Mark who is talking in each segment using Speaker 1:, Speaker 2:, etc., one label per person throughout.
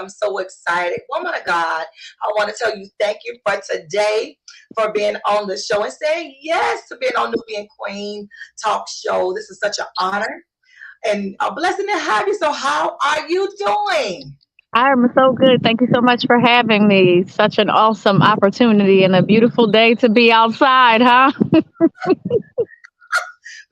Speaker 1: I'm so excited. Woman of God, I want to tell you thank you for today, for being on the show and saying yes to being on Newbeing Queen talk show. This is such an honor and a blessing to have you. So how are you doing?
Speaker 2: I'm so good. Thank you so much for having me. Such an awesome opportunity and a beautiful day to be outside, huh?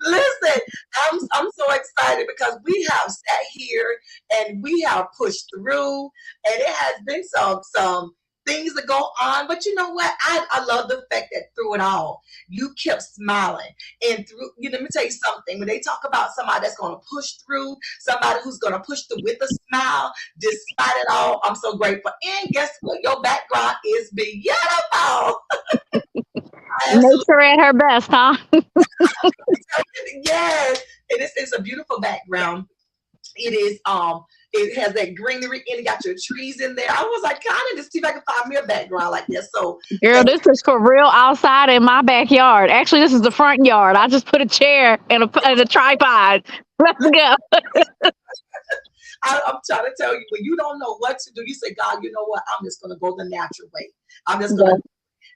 Speaker 1: Listen, I'm so excited because we have sat here and we have pushed through, and it has been some things that go on. But you know what? I love the fact that through it all, you kept smiling. And through, let me tell you something. When they talk about somebody that's going to push through, somebody who's going to push through with a smile, despite it all, I'm so grateful. And guess what? Your background is beautiful. I absolutely.
Speaker 2: Nature at her best, huh?
Speaker 1: Yes, and it's a beautiful background. It is it has that greenery and it got your trees in there. I was like, kind of just see if I can find me a background like this. So
Speaker 2: Girl,
Speaker 1: thank
Speaker 2: this is for real outside in my backyard. Actually, this is the front yard. I just put a chair and a tripod. Let's go.
Speaker 1: I'm trying to tell you, when you don't know what to do, you say, God, you know what? I'm just gonna go the natural way. I'm just gonna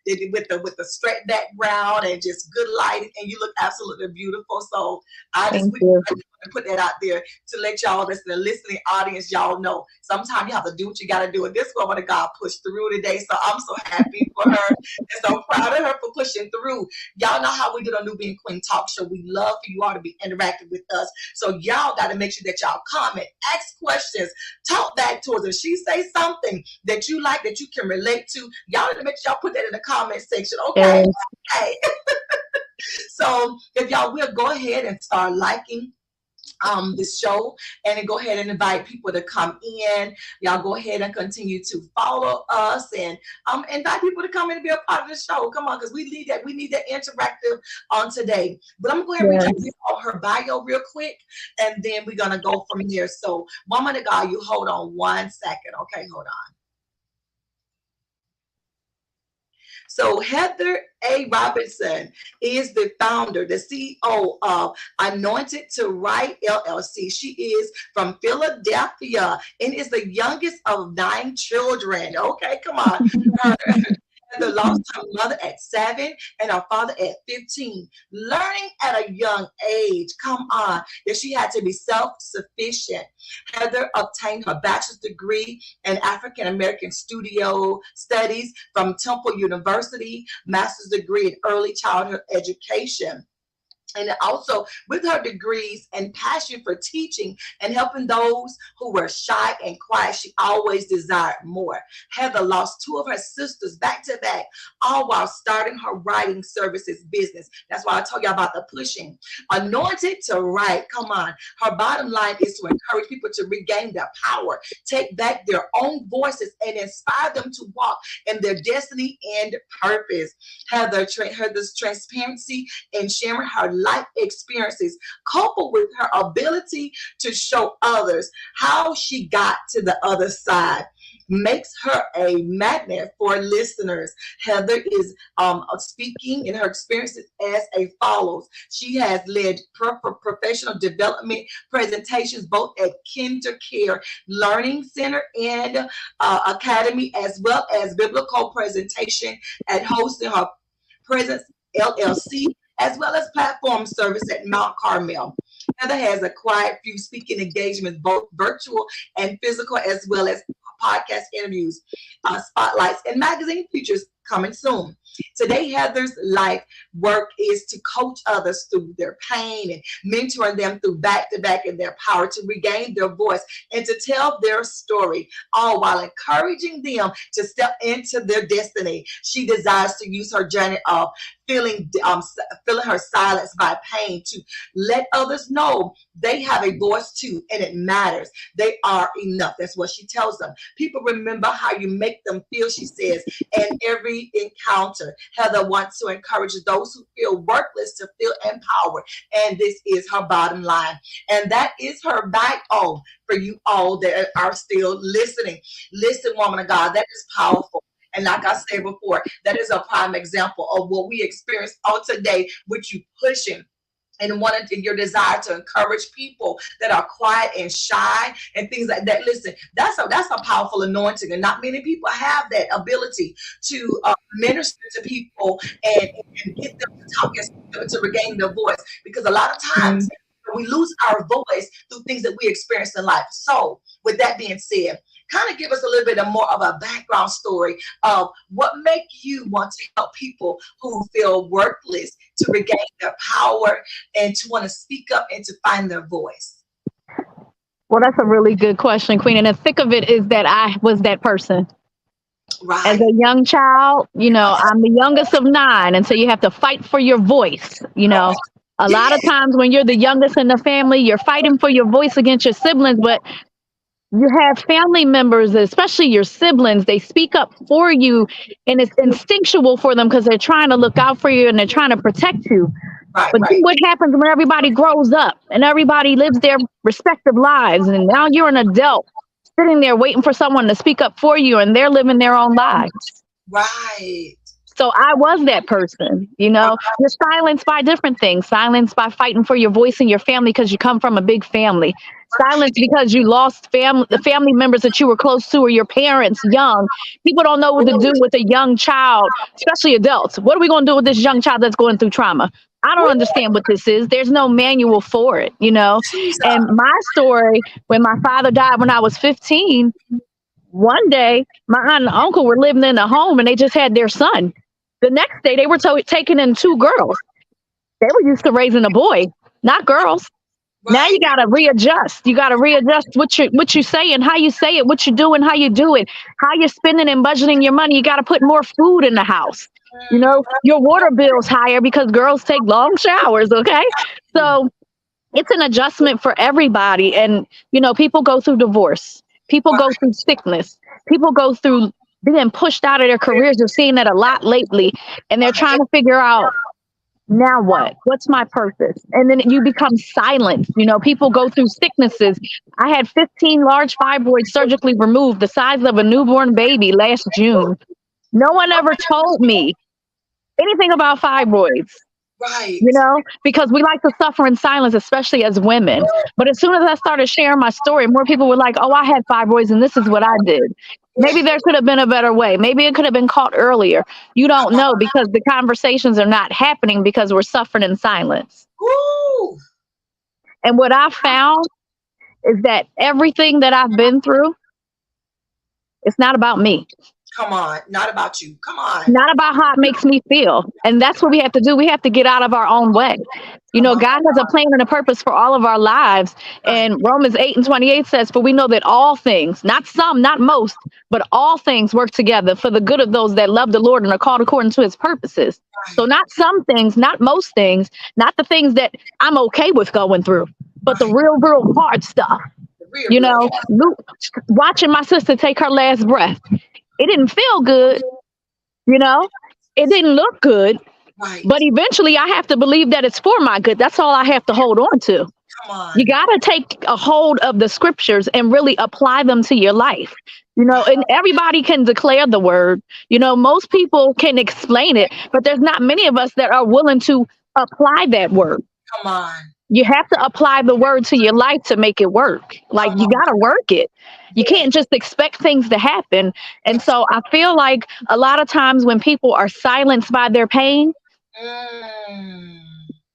Speaker 2: Yes,
Speaker 1: with the straight background and just good lighting, and you look absolutely beautiful. So I just
Speaker 2: thank
Speaker 1: we
Speaker 2: you.
Speaker 1: I just want to put that out there to let y'all, that's the listening audience, y'all know. Sometimes you have to do what you got to do, and this woman of God pushed through today. So I'm so happy for her and so proud of her for pushing through. Y'all know how we do the New Being Queen talk show. We love for you all to be interactive with us. So y'all got to make sure that y'all comment, ask questions, talk back to us. If she say something that you like, that you can relate to, y'all need to make sure y'all put that in the comment section. Okay.
Speaker 2: Yes.
Speaker 1: Okay. So if y'all will go ahead and start liking this show, and then go ahead and invite people to come in. Y'all go ahead and continue to follow us, and invite people to come in and be a part of the show. Come on, because we need that interactive on today. But I'm going to go ahead and read
Speaker 2: Yes.
Speaker 1: her bio real quick, and then we're gonna go from there. So woman of God, you hold on 1 second. Okay, hold on. So Heather A. Robinson is the founder, the CEO of Anointed2write LLC. She is from Philadelphia and is the youngest of 9 children. Okay, come on. Her, the lost her mother at 7 and her father at 15. Learning at a young age, come on, that she had to be self-sufficient. Heather obtained her bachelor's degree in African American studio studies from Temple University, master's degree in early childhood education. And also with her degrees and passion for teaching and helping those who were shy and quiet, she always desired more. Heather lost 2 of her sisters back to back, all while starting her writing services business. That's why I told you about the pushing. Anointed to write, come on. Her bottom line is to encourage people to regain their power, take back their own voices, and inspire them to walk in their destiny and purpose. Heather's transparency and sharing her life experiences, coupled with her ability to show others how she got to the other side, makes her a magnet for listeners. Heather is speaking in her experiences as a follows. She has led professional development presentations both at Kinder Care Learning Center and Academy, as well as biblical presentation at hosting her Presence LLC, as well as platform service at Mount Carmel. Heather has acquired few speaking engagements, both virtual and physical, as well as podcast interviews, spotlights, and magazine features coming soon. Today, Heather's life work is to coach others through their pain and mentoring them through back to back in their power to regain their voice and to tell their story, all while encouraging them to step into their destiny. She desires to use her journey of feeling her silence by pain to let others know they have a voice too, and it matters. They are enough. That's what she tells them. People remember how you make them feel, she says, and every encounter. Heather wants to encourage those who feel worthless to feel empowered. And this is her bottom line. And that is her bio for you all that are still listening. Listen, woman of God, that is powerful. And like I said before, that is a prime example of what we experienced all today with you pushing. and wanting to, your desire to encourage people that are quiet and shy and things like that. Listen, that's a powerful anointing, and not many people have that ability to minister to people and get them to talk and to regain their voice, because a lot of times we lose our voice through things that we experience in life. So with that being said, kind of give us a little bit of more of a background story of what make you want to help people who feel worthless to regain their power and to want to speak up and to find their voice.
Speaker 2: Well, that's a really good question, Queen. And the thick of it is that I was that person. As
Speaker 1: Right.
Speaker 2: a young child, I'm the youngest of nine. And so you have to fight for your voice. A lot of
Speaker 1: Yes.
Speaker 2: times when you're the youngest in the family, you're fighting for your voice against your siblings, but you have family members, especially your siblings, they speak up for you, and it's instinctual for them because they're trying to look out for you and they're trying to protect you.
Speaker 1: Right.
Speaker 2: But then
Speaker 1: Right.
Speaker 2: what happens when everybody grows up and everybody lives their respective lives, and now you're an adult sitting there waiting for someone to speak up for you, and they're living their own lives.
Speaker 1: Right.
Speaker 2: So I was that person. You're silenced by different things. Silenced by fighting for your voice in your family because you come from a big family. Silenced because you lost the family members that you were close to, or your parents young. People don't know what to do with a young child, especially adults. What are we going to do with this young child that's going through trauma? I don't understand what this is. There's no manual for it.
Speaker 1: Jesus.
Speaker 2: And my story, when my father died when I was 15, one day my aunt and uncle were living in a home and they just had their son. The next day, they were taking in two girls. They were used to raising a boy, not girls. Now you
Speaker 1: Right.
Speaker 2: got to readjust. You got to readjust what you say and how you say it, what you do and how you do it, how you're spending and budgeting your money. You got to put more food in the house. Your water bill's higher because girls take long showers. Okay, so it's an adjustment for everybody. And people go through divorce. People go through sickness. People go through being pushed out of their careers. You're seeing that a lot lately, and they're trying to figure out, now what? What's my purpose? And then you become silent. People go through sicknesses. I had 15 large fibroids surgically removed, the size of a newborn baby, last June. No one ever told me anything about fibroids.
Speaker 1: Right.
Speaker 2: Because we like to suffer in silence, especially as women. But as soon as I started sharing my story, more people were like, oh, I had fibroids and this is what I did. Maybe there could have been a better way. Maybe it could have been caught earlier. You don't know, because the conversations are not happening because we're suffering in silence.
Speaker 1: Woo.
Speaker 2: And what I found is that everything that I've been through, it's not about me.
Speaker 1: Come on. Not about you. Come on.
Speaker 2: Not about how it makes me feel. And that's what we have to do. We have to get out of our own way. God has a plan and a purpose for all of our lives. And Romans 8:28 says, for we know that all things, not some, not most, but all things work together for the good of those that love the Lord and are called according to his purposes. So not some things, not most things, not the things that I'm okay with going through, but the real hard stuff. Watching my sister take her last breath. It didn't feel good, it didn't look good,
Speaker 1: Right.
Speaker 2: but eventually I have to believe that it's for my good. That's all I have to hold on to.
Speaker 1: Come on.
Speaker 2: You got to take a hold of the scriptures and really apply them to your life, and everybody can declare the word. Most people can explain it, but there's not many of us that are willing to apply that word.
Speaker 1: Come on.
Speaker 2: You have to apply the word to your life to make it work. Like, you got to work it. You can't just expect things to happen. And so I feel like a lot of times when people are silenced by their pain,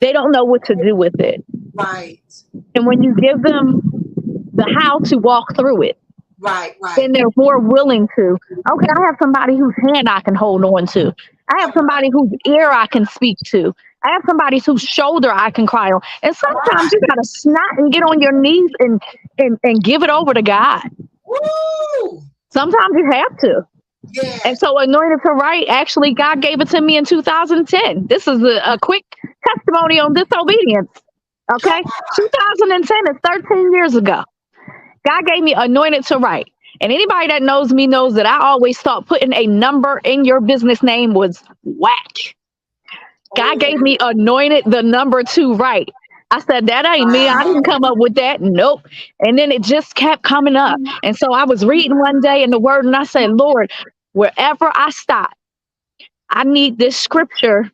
Speaker 2: they don't know what to do with it.
Speaker 1: Right.
Speaker 2: And when you give them the how to walk through it,
Speaker 1: Right.
Speaker 2: then they're more willing to. Okay, I have somebody whose hand I can hold on to. I have somebody whose ear I can speak to. I have somebody whose shoulder I can cry on. And sometimes you gotta snot and get on your knees and give it over to God.
Speaker 1: Woo.
Speaker 2: Sometimes you have to.
Speaker 1: Yeah.
Speaker 2: And so Anointed2write, actually, God gave it to me in 2010. This is a quick testimony on disobedience. Okay? 2010 is 13 years ago. God gave me Anointed2write. And anybody that knows me knows that I always thought putting a number in your business name was whack. God gave me Anointed the number 2 right. I said, that ain't me. I didn't come up with that. Nope. And then it just kept coming up. And so I was reading one day in the word and I said, Lord, wherever I stop, I need this scripture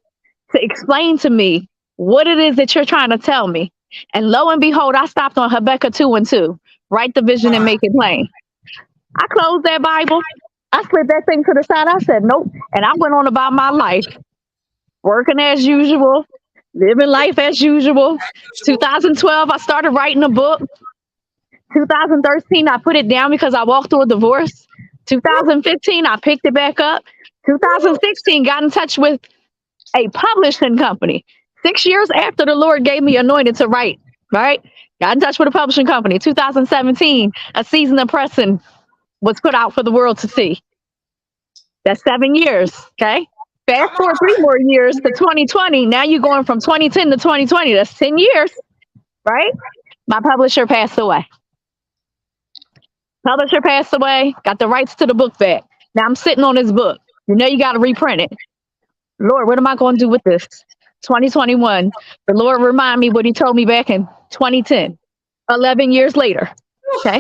Speaker 2: to explain to me what it is that you're trying to tell me. And lo and behold, I stopped on Habakkuk 2:2. Write the vision and make it plain. I closed that Bible. I slid that thing to the side. I said, nope. And I went on about my life, working as usual, living life as usual.
Speaker 1: Usual.
Speaker 2: 2012, I started writing a book. 2013, I put it down because I walked through a divorce. 2015, I picked it back up. 2016, got in touch with a publishing company. 6 years after the Lord gave me anointed to write, right? Got in touch with a publishing company. 2017, a season of pressing was put out for the world to see. That's 7 years, okay? Fast forward 3 more years to 2020. Now you're going from 2010 to 2020. That's 10 years, right? My publisher passed away. Publisher passed away, got the rights to the book back. Now I'm sitting on this book. You know you got to reprint it. Lord, what am I going to do with this? 2021. The Lord remind me what he told me back in 2010, 11 years later. Okay.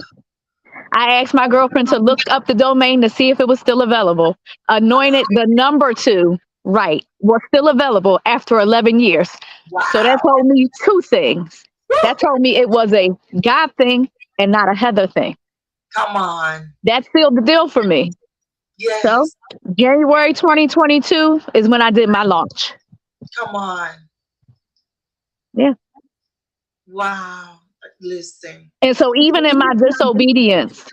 Speaker 2: I asked my girlfriend to look up the domain to see if it was still available. Anointed, the number 2, right, was still available after 11 years.
Speaker 1: Wow.
Speaker 2: So that told me 2 things. That told me it was a God thing and not a Heather thing.
Speaker 1: Come on.
Speaker 2: That sealed the deal for me.
Speaker 1: Yes.
Speaker 2: So January 2022 is when I did my launch.
Speaker 1: Come on.
Speaker 2: Yeah.
Speaker 1: Wow. Listen.
Speaker 2: And so even in my disobedience,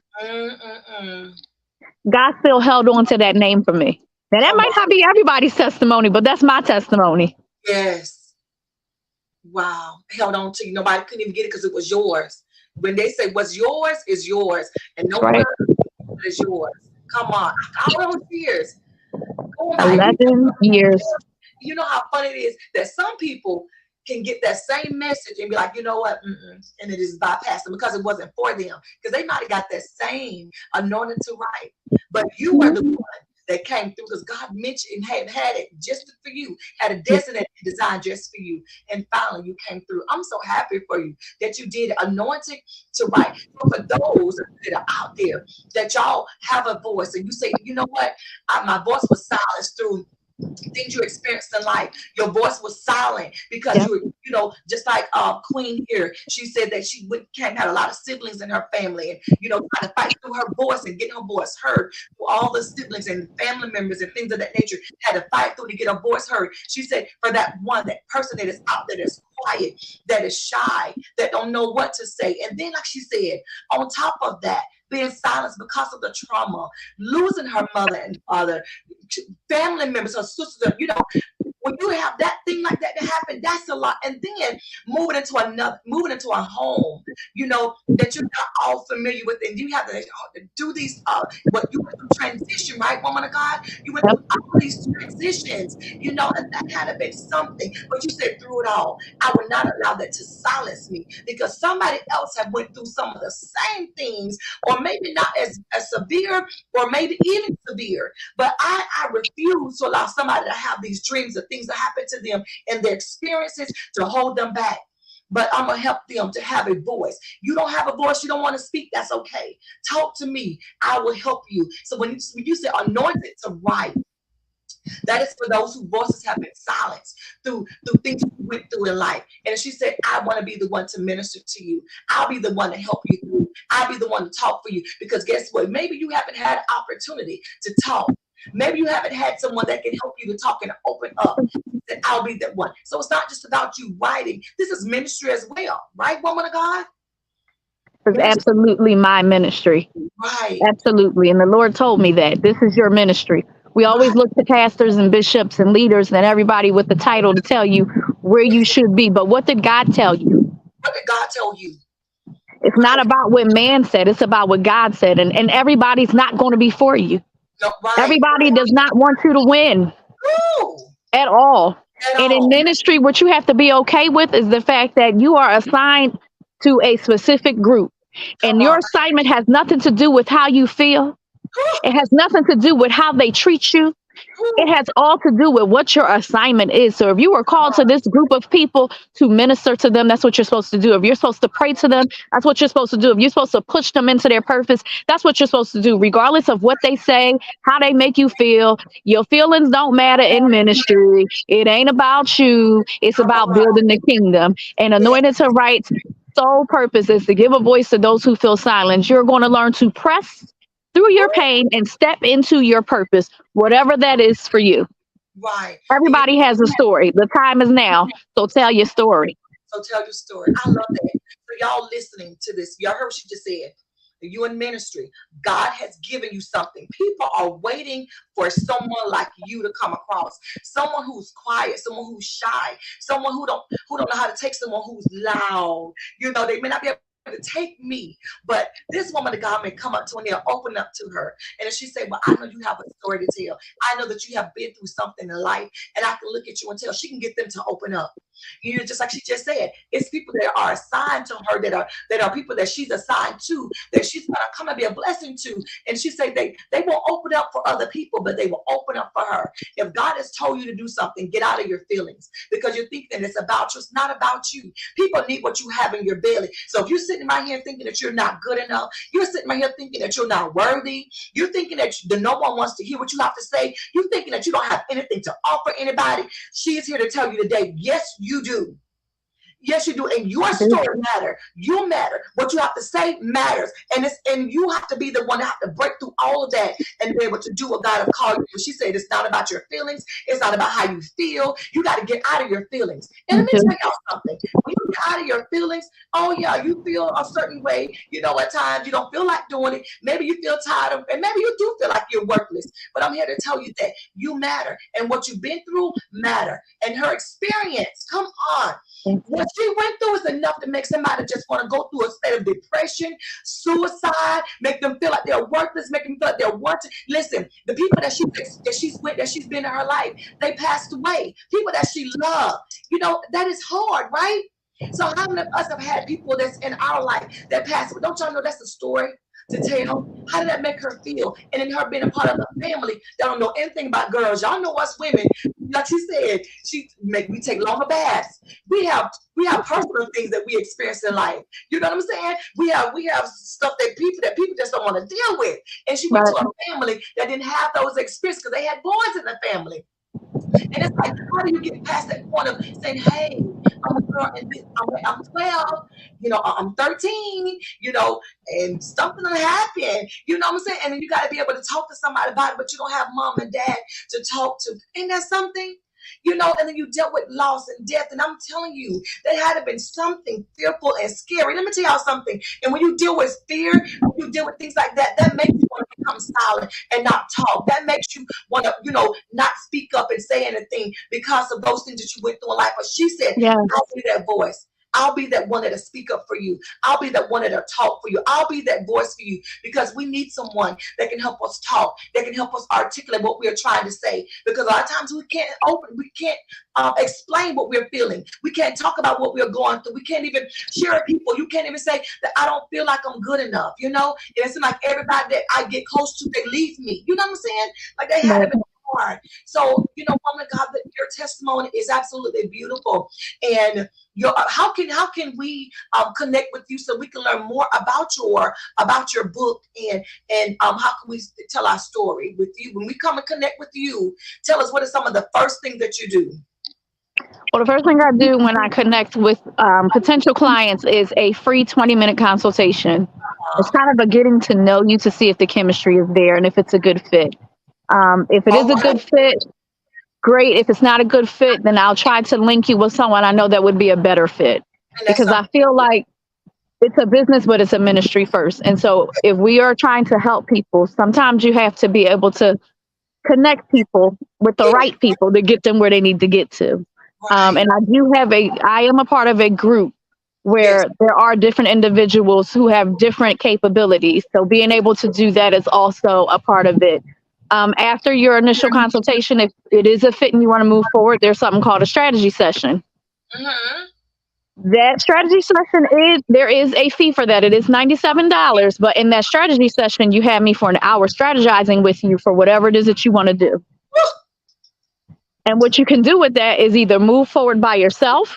Speaker 2: God still held on to that name for me. Now that might not be everybody's testimony, but that's my testimony.
Speaker 1: Yes. Wow. Held on to you. Nobody couldn't even get it because it was yours. When they say what's yours is yours, and no one is yours. Come on. All those years. Oh
Speaker 2: 11 years.
Speaker 1: You know how funny it is that some people can get that same message and be like, you know what, and it is bypassed them because it wasn't for them. Because they might have got that same anointed to write. But you were the one that came through because God mentioned and had it just for you, had a destiny designed just for you. And finally you came through. I'm so happy for you that you did anointed to write. So for those that are out there, that y'all have a voice and you say, you know what, my voice was silenced through things you experienced in life. Your voice was silent because you were, you know, just like Queen here. She said that she had a lot of siblings in her family, and you know, trying to fight through her voice and get her voice heard. For all the siblings and family members and things of that nature, had to fight through to get her voice heard. She said, for that person that is out there that's quiet, that is shy, that don't know what to say, and then like she said, on top of that, being silenced because of the trauma, losing her mother and father, family members, her sisters, you know, when you have that thing like that to happen, that's a lot. And then moving into a home, you know, that you're not all familiar with, and you have to do these, what you went through transition, right, woman of God? You went through all these transitions, you know, and that had to be something. But you said through it all, I would not allow that to silence me because somebody else have went through some of the same things, or maybe not as severe, or maybe even severe. But I refuse to allow somebody to have these dreams of things that happen to them and their experiences to hold them back. But I'm going to help them to have a voice. You don't have a voice, you don't want to speak, that's okay. Talk to me, I will help you. So when you say anointed to write, that is for those whose voices have been silenced through things you went through in life. And she said, I want to be the one to minister to you. I'll be the one to help you through. I'll be the one to talk for you. Because guess what? Maybe you haven't had an opportunity to talk. Maybe you haven't had someone that can help you to talk and open up. That I'll be that one. So it's not just about you writing. This is ministry as well, right, woman of God?
Speaker 2: It's absolutely my ministry.
Speaker 1: Right.
Speaker 2: Absolutely. And the Lord told me that this is your ministry. We always look to pastors and bishops and leaders and everybody with the title to tell you where you should be. But what did God tell you?
Speaker 1: What did God tell you?
Speaker 2: It's not about what man said. It's about what God said. And everybody's not going to be for you.
Speaker 1: No, right.
Speaker 2: Everybody does not want you to win at all. And in ministry, what you have to be okay with is the fact that you are assigned to a specific group. And your assignment has nothing to do with how you feel. It has nothing to do with how they treat you. It has all to do with what your assignment is. So if you were called to this group of people to minister to them, that's what you're supposed to do. If you're supposed to pray to them, that's what you're supposed to do. If you're supposed to push them into their purpose, that's what you're supposed to do, regardless of what they say, how they make you feel. Your feelings don't matter in ministry. It ain't about you. It's
Speaker 1: Come
Speaker 2: about
Speaker 1: on.
Speaker 2: building the kingdom. And
Speaker 1: Yeah.
Speaker 2: Anointed to Write's sole purpose is to give a voice to those who feel silent. You're going to learn to press through your pain and step into your purpose, whatever that is for you.
Speaker 1: Right. And
Speaker 2: Everybody has a story. The time is now. So tell your story.
Speaker 1: so tell your story. I love that. So y'all listening to this, y'all heard what she just said. You in ministry, God has given you something. People are waiting for someone like you to come across. Someone who's quiet, someone who's shy, someone who don't know how to take someone who's loud. They may not be able to take me, but this woman of God may come up to her and they'll open up to her. And if she say, well, I know you have a story to tell. I know that you have been through something in life, and I can look at you and tell. She can get them to open up. Just like she just said, it's people that are assigned to her, that are people that she's assigned to, that she's gonna come and be a blessing to. And she say they won't open up for other people, but they will open up for her. If God has told you to do something, get out of your feelings, because you're thinking it's about you. It's not about you. People need what you have in your belly. So if you're sitting right here thinking that you're not good enough, you're sitting right here thinking that you're not worthy, you're thinking that no one wants to hear what you have to say, you're thinking that you don't have anything to offer anybody, she is here to tell you today, yes, you do. Yes, you do. And your story matter. You matter. What you have to say matters. And you have to be the one that have to break through all of that and be able to do what God has called you. She said it's not about your feelings. It's not about how you feel. You got to get out of your feelings. And let me tell y'all something. When you get out of your feelings, oh yeah, you feel a certain way. At times you don't feel like doing it. Maybe you feel tired of, and maybe you do feel like you're worthless. But I'm here to tell you that you matter. And what you've been through matter. And her experience, come on. What she went through is enough to make somebody just want to go through a state of depression, suicide, make them feel like they're worthless, make them feel like they're wanted. Listen, the people that she's been in her life, they passed away. People that she loved, that is hard, right? So how many of us have had people that's in our life that passed away? Don't y'all know that's a story to tell? How did that make her feel? And then her being a part of the family that don't know anything about girls. Y'all know us women, like she said, we take longer baths. We have personal things that we experience in life. You know what I'm saying? We have stuff that people just don't want to deal with. And she went to a family that didn't have those experiences because they had boys in the family. And it's like, how do you get past that point of saying, hey, I'm a girl and I'm 12, I'm 13, and something will happen, you know what I'm saying? And then you got to be able to talk to somebody about it, but you don't have mom and dad to talk to. Ain't that something? And then you dealt with loss and death. And I'm telling you, that had to been something fearful and scary. Let me tell y'all something. And when you deal with fear, when you deal with things like that, that makes you want to become silent and not talk. That makes you want to, not speak up and say anything because of those things that you went through in life. But she said, I'll be that voice. I'll be that one that'll speak up for you. I'll be that one that'll talk for you. I'll be that voice for you, because we need someone that can help us talk, that can help us articulate what we're trying to say. Because a lot of times we can't explain what we're feeling. We can't talk about what we're going through. We can't even share with people. You can't even say that I don't feel like I'm good enough. And it's like everybody that I get close to, they leave me. You know what I'm saying? Like they had to be hard. So, woman of God, that your testimony is absolutely beautiful. And how can we connect with you so we can learn more about your book, and how can we tell our story with you? When we come and connect with you, tell us, what are some of the first things that you do?
Speaker 2: Well, the first thing I do when I connect with potential clients is a free 20-minute consultation. It's kind of a getting to know you to see if the chemistry is there and if it's a good fit. If it is a good fit, great. If it's not a good fit, then I'll try to link you with someone I know that would be a better fit. Because I feel like it's a business, but it's a ministry first. And so if we are trying to help people, sometimes you have to be able to connect people with the right people to get them where they need to get to. And I am a part of a group where there are different individuals who have different capabilities. So being able to do that is also a part of it. After your initial consultation, if it is a fit and you want to move forward, there's something called a strategy session. That strategy session there is a fee for that. It is $97, but in that strategy session, you have me for an hour strategizing with you for whatever it is that you want to do. And what you can do with that is either move forward by yourself,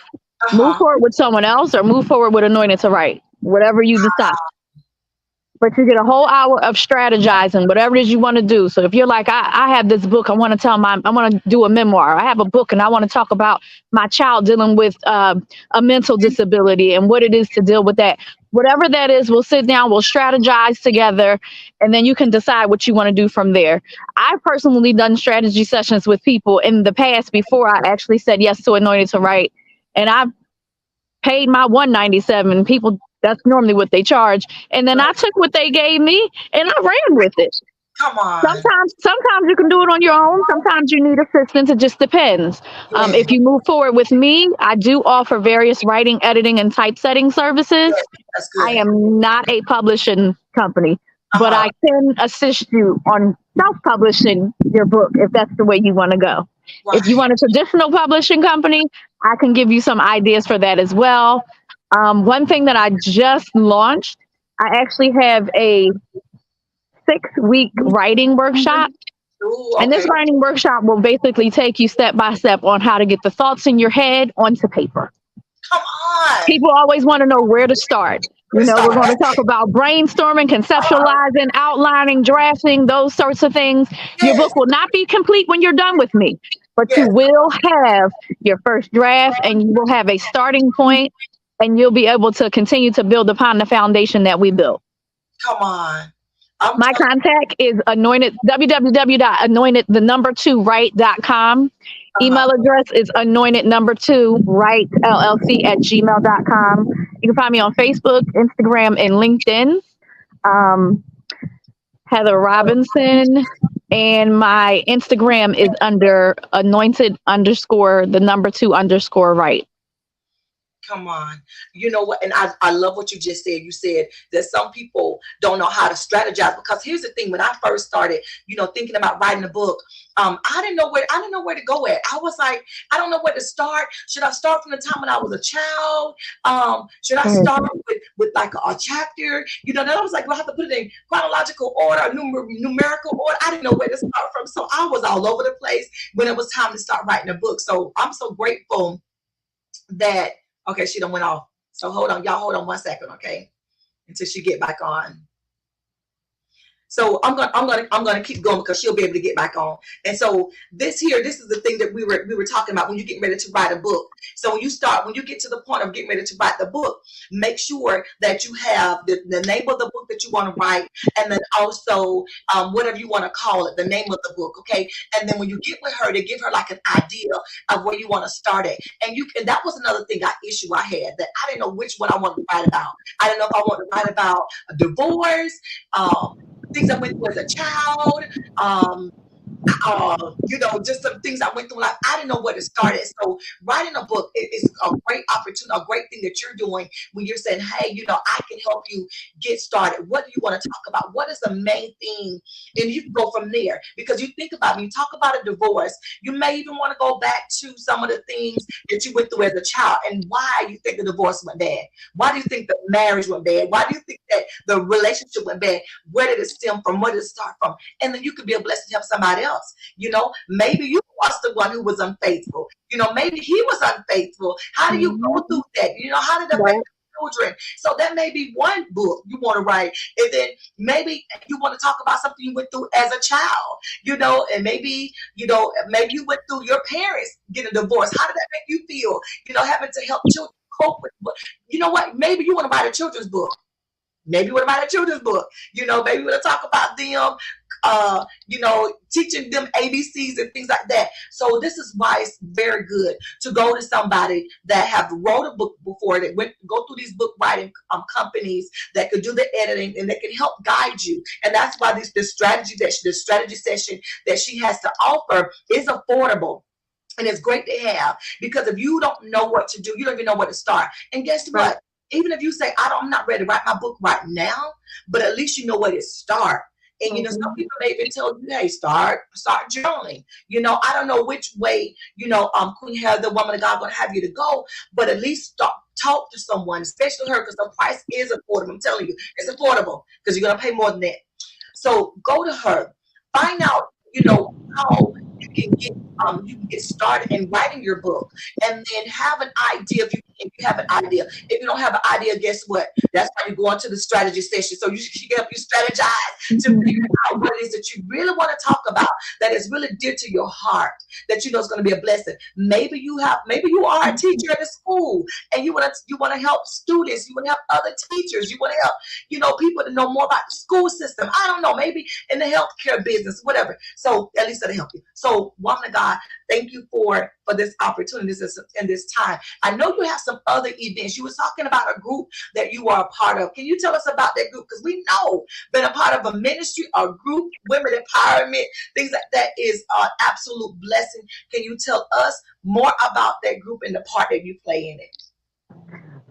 Speaker 2: move
Speaker 1: Uh-huh.
Speaker 2: forward with someone else, or move forward with Anointed to Write, whatever you decide. But you get a whole hour of strategizing, whatever it is you want to do. So if you're like, I have this book, I want to do a memoir. I have a book and I want to talk about my child dealing with a mental disability and what it is to deal with that. Whatever that is, we'll sit down, we'll strategize together, and then you can decide what you want to do from there. I've personally done strategy sessions with people in the past before I actually said yes to Anointed to Write. And I've paid my 197. People, that's normally what they charge. And then I took what they gave me and I ran with it.
Speaker 1: Come on.
Speaker 2: Sometimes you can do it on your own. Sometimes you need assistance. It just depends.
Speaker 1: Yeah.
Speaker 2: If you move forward with me, I do offer various writing, editing, and typesetting services.
Speaker 1: Yeah, that's
Speaker 2: I
Speaker 1: good.
Speaker 2: am not a publishing company, but
Speaker 1: Uh-huh.
Speaker 2: I can assist you on self-publishing your book if that's the way you want to go. If you
Speaker 1: Right.
Speaker 2: want a traditional publishing company, I can give you some ideas for that as well. One thing that I just launched, I actually have a 6-week writing workshop.
Speaker 1: Ooh,
Speaker 2: And
Speaker 1: okay.
Speaker 2: this writing workshop will basically take you step by step on how to get the thoughts in your head onto paper.
Speaker 1: Come on.
Speaker 2: People always want to know where to start. You
Speaker 1: Let's
Speaker 2: know,
Speaker 1: start.
Speaker 2: we're going to talk about brainstorming, conceptualizing, outlining, drafting, those sorts of things. Your
Speaker 1: Yes.
Speaker 2: book will not be complete when you're done with me, but you
Speaker 1: Yes.
Speaker 2: will have your first draft and you will have a starting point and you'll be able to continue to build upon the foundation that we built.
Speaker 1: Come on. I'm
Speaker 2: My
Speaker 1: telling
Speaker 2: contact is anointed www.anointed2write.com.
Speaker 1: you.
Speaker 2: Email
Speaker 1: Uh-huh.
Speaker 2: address is anointed2write LLC at gmail.com. You can find me on Facebook, Instagram, and LinkedIn. Um, Heather Robinson. And my Instagram is under anointed underscore the number 2 underscore right.
Speaker 1: Come on. You know what? And I love what you just said. You said that some people don't know how to strategize because here's the thing. When I first started, thinking about writing a book, I didn't know where to go at. I was like, I don't know where to start. Should I start from the time when I was a child? Should I start with like a chapter? Then I was like, well, I have to put it in chronological order, numerical order. I didn't know where to start from. So I was all over the place when it was time to start writing a book. So I'm so grateful that okay, she done went off. So hold on, y'all hold on 1 second, okay? Until she get back on. So I'm gonna keep going because she'll be able to get back on. And so this is the thing that we were talking about when you're getting ready to write a book. So when you get to the point of getting ready to write the book, make sure that you have the name of the book that you want to write, and then also whatever you want to call it, the name of the book, okay? And then when you get with her, to give her like an idea of where you want to start at. And that was another issue I had, that I didn't know which one I wanted to write about. I didn't know if I wanted to write about a divorce, things I went through as a child, just some things I went through in life. I didn't know where to start at. So writing a book is a great opportunity, a great thing that you're doing when you're saying, hey, I can help you get started. What do you want to talk about? What is the main thing? And you can go from there. Because you think about, when you talk about a divorce, you may even want to go back to some of the things that you went through as a child and why you think the divorce went bad. Why do you think the marriage went bad? Why do you think that the relationship went bad? Where did it stem from? Where did it start from? And then you could be a blessing to help somebody else. Maybe you was the one who was unfaithful. Maybe he was unfaithful. How do you go through that? How did it affect children? So that may be one book you want to write. And then maybe you want to talk about something you went through as a child, and maybe you went through your parents getting divorced. How did that make you feel? Having to help children cope with, what? Maybe you want to write a children's book. Maybe you want to write a children's book. Maybe you want to talk about them, teaching them ABCs and things like that. So this is why it's very good to go to somebody that have wrote a book before, that go through these book writing companies that could do the editing and that can help guide you. And that's why this strategy session that she has to offer is affordable. And it's great to have, because if you don't know what to do, you don't even know where to start. And guess what? Even if you say, I'm not ready to write my book right now, but at least you know where to start. And some people may even tell you, hey, start journaling. I don't know which way, Queen Heather, the woman of God, going to have you to go, but at least talk to someone, especially her, because the price is affordable. I'm telling you, it's affordable because you're going to pay more than that. So go to her, find out, how you you can get started in writing your book, and then have an idea. If you have an idea, if you don't have an idea, guess what? That's why you go into the strategy session. So she can help you strategize to figure out what it is that you really want to talk about, that is really dear to your heart, that you know is going to be a blessing. Maybe you are a teacher at a school, and you want to help students. You want to help other teachers. You want to help people to know more about the school system. I don't know, maybe in the healthcare business, whatever. So at least that'll help you. So, woman of God, thank you for this opportunity in this time. I know you have some other events. You were talking about a group that you are a part of. Can you tell us about that group? Because we know being a part of a ministry or group, women empowerment, things like that is an absolute blessing. Can you tell us more about that group and the part that you play in it?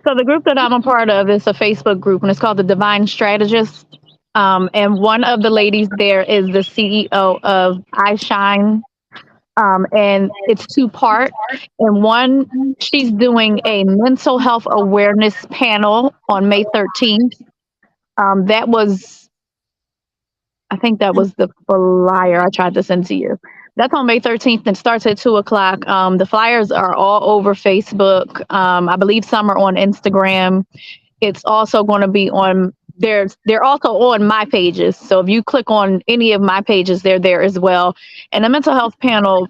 Speaker 2: So the group that I'm a part of is a Facebook group, and it's called the Divine Strategist. And one of the ladies there is the CEO of iShine. And it's two part. And one, she's doing a mental health awareness panel on May 13th. That was, I think that was the flyer I tried to send to you. That's on May 13th and starts at 2:00. The flyers are all over Facebook. I believe some are on Instagram. It's also going to be on they're also on my pages. So if you click on any of my pages, they're there as well. And the mental health panel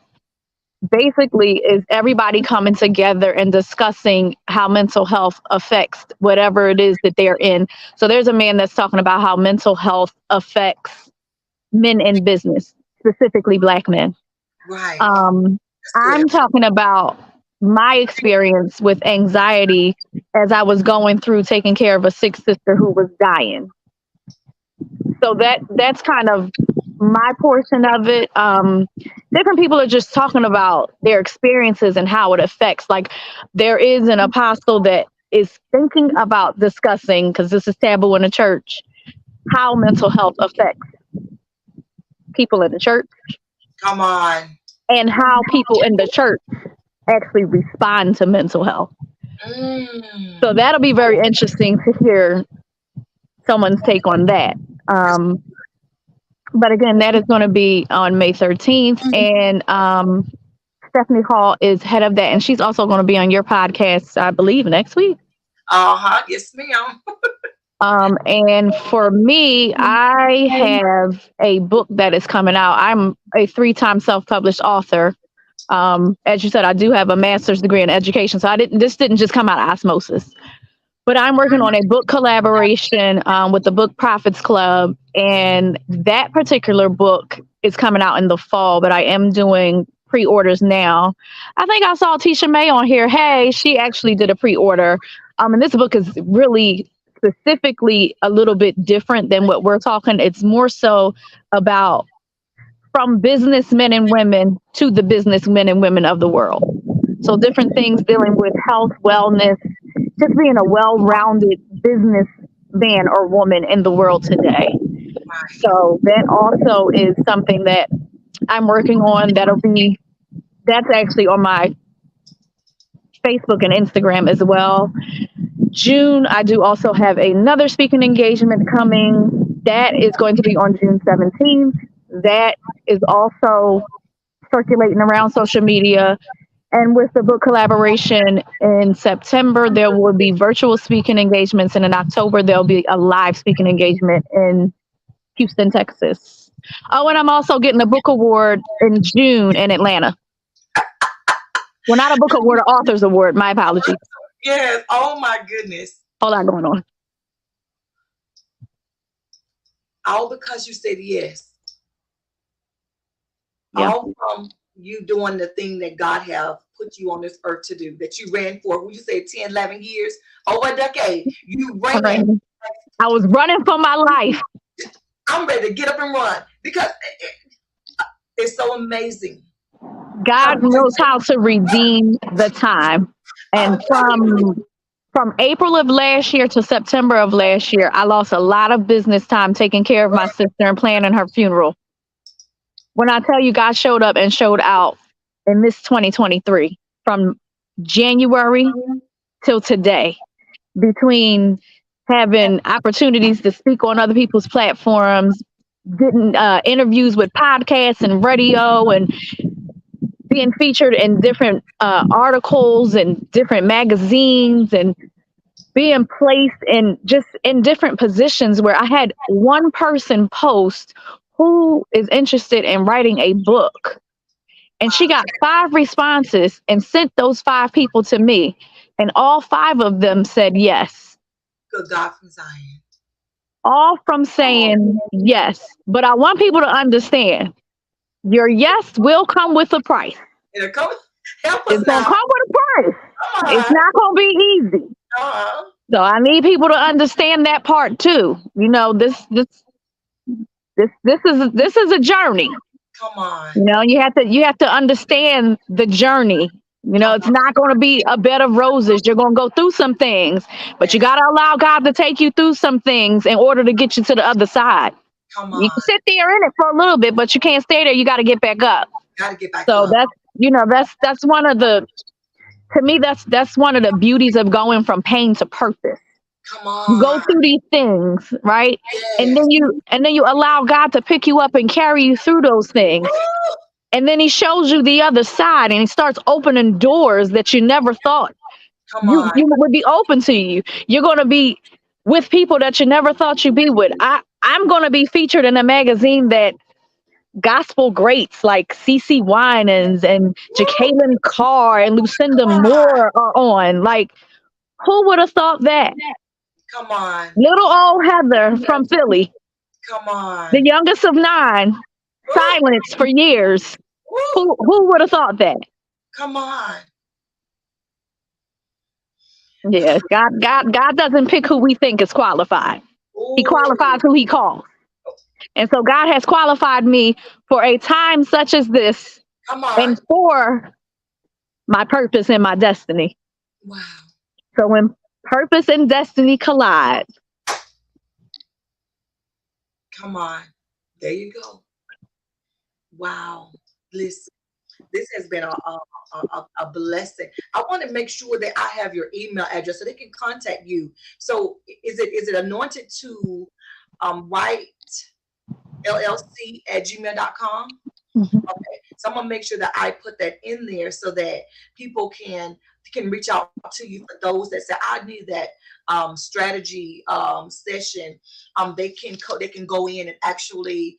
Speaker 2: basically is everybody coming together and discussing how mental health affects whatever it is that they're in. So there's a man that's talking about how mental health affects men in business, specifically Black men.
Speaker 1: Right.
Speaker 2: I'm talking about my experience with anxiety as I was going through taking care of a sick sister who was dying. So that's kind of my portion of it. Different people are just talking about their experiences and how it affects. Like there is an apostle that is thinking about discussing, because this is taboo in the church, how mental health affects people in the church.
Speaker 1: Come on.
Speaker 2: And how people in the church actually respond to mental health. So that'll be very interesting to hear someone's take on that. But again, that is going to be on May 13th. And Stephanie Hall is head of that. And she's also going to be on your podcast, I believe, next week.
Speaker 1: Yes, ma'am.
Speaker 2: And for me, I have a book that is coming out. I'm a 3-time self-published author. As you said, I do have a master's degree in education. So this didn't just come out of osmosis. But I'm working on a book collaboration with the Book Prophets Club. And that particular book is coming out in the fall, but I am doing pre-orders now. I think I saw Tisha May on here. Hey, she actually did a pre-order. And this book is really specifically a little bit different than what we're talking. It's more so about from businessmen and women to the businessmen and women of the world. So different things dealing with health, wellness, just being a well-rounded businessman or woman in the world today. So that also is something that I'm working on. That's actually on my Facebook and Instagram as well. June, I do also have another speaking engagement coming. That is going to be on June 17th. That is also circulating around social media. And with the book collaboration in September, there will be virtual speaking engagements. And in October, there'll be a live speaking engagement in Houston, Texas. Oh, and I'm also getting a book award in June in Atlanta. Well, not a book award, an author's award. My apologies.
Speaker 1: Yes. Oh, my goodness.
Speaker 2: Whole lot going on.
Speaker 1: All because you said yes.
Speaker 2: Yeah.
Speaker 1: All from you doing the thing that God have put you on this earth to do, that you ran for, would you say 10, 11 years, over a decade? You ran.
Speaker 2: I was running for my life.
Speaker 1: I'm ready to get up and run because it's so amazing.
Speaker 2: God knows how to redeem the time. And from April of last year to September of last year, I lost a lot of business time taking care of my sister and planning her funeral. When I tell you God showed up and showed out in this 2023, from January till today, between having opportunities to speak on other people's platforms, getting interviews with podcasts and radio, and being featured in different articles and different magazines and being placed in just in different positions where I had one person post who is interested in writing a book. And she
Speaker 1: Wow.
Speaker 2: got 5 responses and sent those 5 people to me. And all 5 of them said yes.
Speaker 1: Good God from Zion.
Speaker 2: All from
Speaker 1: Oh,
Speaker 2: saying yes. But I want people to understand your yes will come with a price.
Speaker 1: it'll come. Help us
Speaker 2: It's going to
Speaker 1: now.
Speaker 2: come with a price.
Speaker 1: Come
Speaker 2: It's
Speaker 1: on.
Speaker 2: not going to be easy.
Speaker 1: Uh-huh.
Speaker 2: So I need people to understand that part too. You know, this is a journey.
Speaker 1: Come on.
Speaker 2: You know, you have to understand the journey. You know,
Speaker 1: Come
Speaker 2: it's
Speaker 1: on.
Speaker 2: not going to be a bed of roses. You're going to go through some things, but you
Speaker 1: Yes.
Speaker 2: got to allow God to take you through some things in order to get you to the other side.
Speaker 1: Come
Speaker 2: You
Speaker 1: on.
Speaker 2: can sit there in it for a little bit, but you can't stay there. You got to get back up.
Speaker 1: Got to get back
Speaker 2: So
Speaker 1: up.
Speaker 2: that's one of the to me that's one of the beauties of going from pain to purpose.
Speaker 1: Come
Speaker 2: You go
Speaker 1: on.
Speaker 2: through these things, right? And
Speaker 1: Yes.
Speaker 2: then you allow God to pick you up and carry you through those things.
Speaker 1: Woo!
Speaker 2: And then he shows you the other side and he starts opening doors that you never thought
Speaker 1: Come
Speaker 2: you
Speaker 1: on.
Speaker 2: you would be open to you. You're going to be with people that you never thought you'd be with. I'm going to be featured in a magazine that gospel greats like CC Winans and
Speaker 1: Woo!
Speaker 2: Jacqueline Carr and Lucinda
Speaker 1: Come on.
Speaker 2: Moore are on. Like, who would have thought that?
Speaker 1: Come on.
Speaker 2: Little old Heather from Philly,
Speaker 1: Come
Speaker 2: the
Speaker 1: on.
Speaker 2: youngest of 9,
Speaker 1: Woo!
Speaker 2: silenced for years.
Speaker 1: Woo!
Speaker 2: Who would have thought that?
Speaker 1: Come on.
Speaker 2: Yes, God doesn't pick who we think is qualified. He
Speaker 1: Ooh.
Speaker 2: qualifies who he calls. And so God has qualified me for a time such as this
Speaker 1: Come on.
Speaker 2: and for my purpose and my destiny.
Speaker 1: Wow.
Speaker 2: So when purpose and destiny collide,
Speaker 1: Come on. There you go. Wow. Listen, this has been a blessing. I want to make sure that I have your email address so they can contact you. So is it anointed to write LLC at gmail.com?
Speaker 2: mhm,
Speaker 1: Okay. So I'm gonna make sure that I put that in there so that people can reach out to you for those that say I need that strategy session. They can go in and actually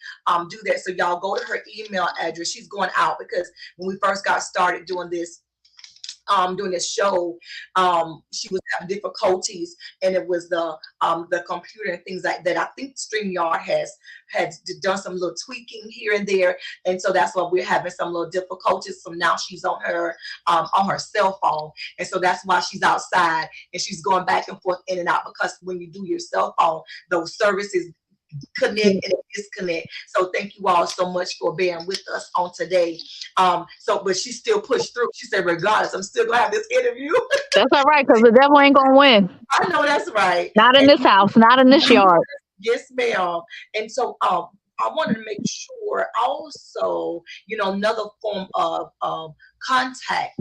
Speaker 1: do that. So y'all go to her email address. She's going out because when we first got started doing this show, she was having difficulties, and it was the computer and things like that. I think StreamYard has done some little tweaking here and there, and so that's why we're having some little difficulties. So now she's on her cell phone, and so that's why she's outside and she's going back and forth in and out because when you do your cell phone, those services connect and disconnect. So thank you all so much for bearing with us on today. But she still pushed through. She said, regardless, I'm still gonna have this interview.
Speaker 2: that's all right because the devil ain't going to win.
Speaker 1: I know that's right.
Speaker 2: Not in
Speaker 1: And
Speaker 2: this house, not in this yard.
Speaker 1: yes, ma'am. And so I wanted to make sure also, another form of contact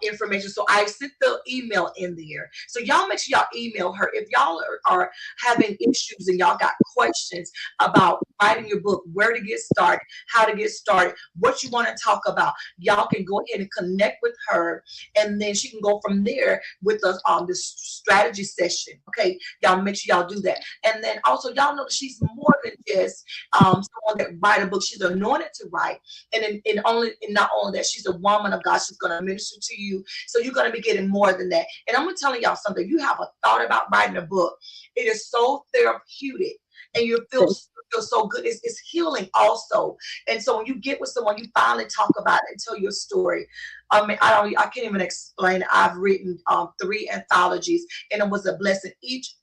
Speaker 1: information. So I sent the email in there. So y'all make sure y'all email her. If y'all are having issues and y'all got questions about writing your book, where to get started, how to get started, what you want to talk about, y'all can go ahead and connect with her, and then she can go from there with us on this strategy session. Okay, y'all make sure y'all do that. And then also y'all know that she's more than just someone that write a book. She's anointed to write, and not only that, she's a woman of God. She's going to minister to you, so you're going to be getting more than that. And I'm telling y'all something. You have a thought about writing a book. It is so therapeutic, and you feel so good. It's healing also. And so when you get with someone, you finally talk about it and tell your story. I mean, I can't even explain. I've written 3 anthologies, and it was a blessing. Each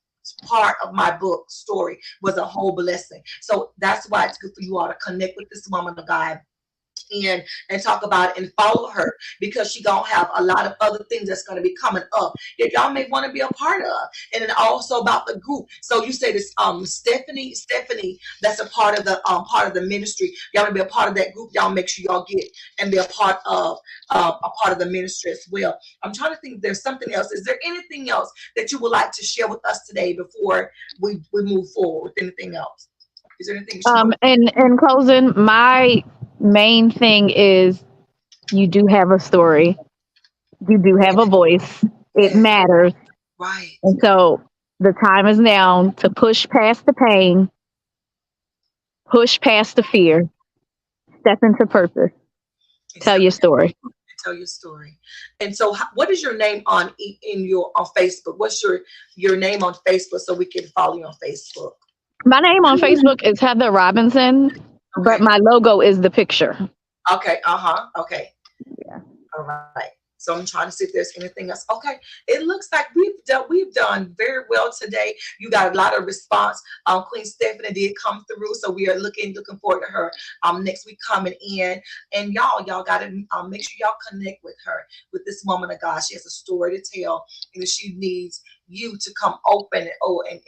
Speaker 1: part of my book story was a whole blessing. So that's why it's good for you all to connect with this woman of God and talk about it and follow her, because she gonna have a lot of other things that's gonna be coming up that y'all may want to be a part of. And then also about the group. So you say this Stephanie, that's a part of the ministry. Y'all wanna be a part of that group. Y'all make sure y'all get and be a part of the ministry as well. I'm trying to think if there's something else. Is there anything else that you would like to share with us today before we move forward with anything else? Is there anything she wants?
Speaker 2: In closing, my main thing is You do have a story. You do have a voice. It
Speaker 1: Yes.
Speaker 2: matters.
Speaker 1: Right.
Speaker 2: And so the time is now to push past the pain, push past the fear, step into purpose,
Speaker 1: And
Speaker 2: tell
Speaker 1: step
Speaker 2: your
Speaker 1: in
Speaker 2: story.
Speaker 1: and tell your story. And so, what is your name on in your on Facebook? What's your name on Facebook so we can follow you on Facebook?
Speaker 2: My name on Facebook is Heather Robinson, but
Speaker 1: Okay.
Speaker 2: my logo is the picture.
Speaker 1: Okay. Okay.
Speaker 2: Yeah.
Speaker 1: All right. So I'm trying to see if there's anything else. Okay. It looks like we've done very well today. You got a lot of response. Queen Stephanie did come through, so we are looking forward to her next week coming in. And y'all got to make sure y'all connect with her, with this woman of God. She has a story to tell, and she needs you to come open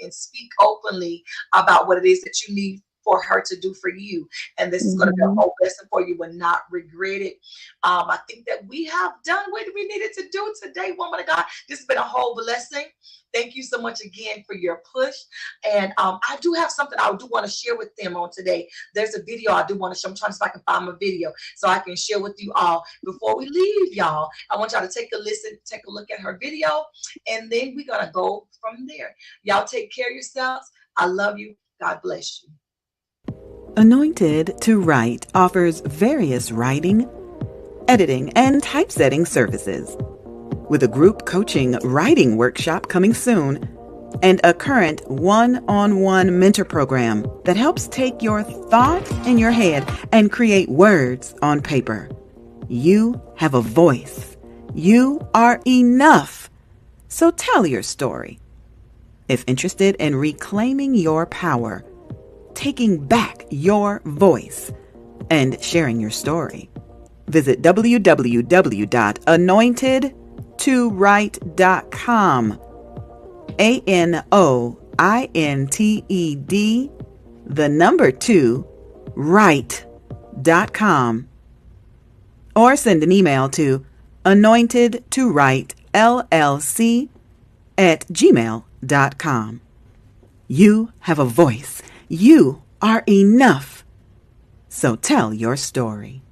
Speaker 1: and speak openly about what it is that you need for her to do for you. And this is going to be a
Speaker 2: Mhm.
Speaker 1: whole lesson for you. Will not regret it. I think that we have done what we needed to do today, woman of God. This has been a whole blessing. Thank you so much again for your push. And I do have something I do want to share with them on today. There's a video I do want to show. I'm trying to see if I can find my video so I can share with you all before we leave, y'all. I want y'all to take a listen, take a look at her video, and then we're going to go from there. Y'all take care of yourselves. I love you. God bless you.
Speaker 3: Anointed to Write offers various writing, editing, and typesetting services. With a group coaching writing workshop coming soon, and a current one-on-one mentor program that helps take your thought in your head and create words on paper. You have a voice. You are enough. So tell your story. If interested in reclaiming your power, taking back your voice, and sharing your story, visit www.anointed2write.com. ANOINTED, the number 2, write.com. Or send an email to Anointed2write LLC at gmail.com. You have a voice. You are enough. So tell your story.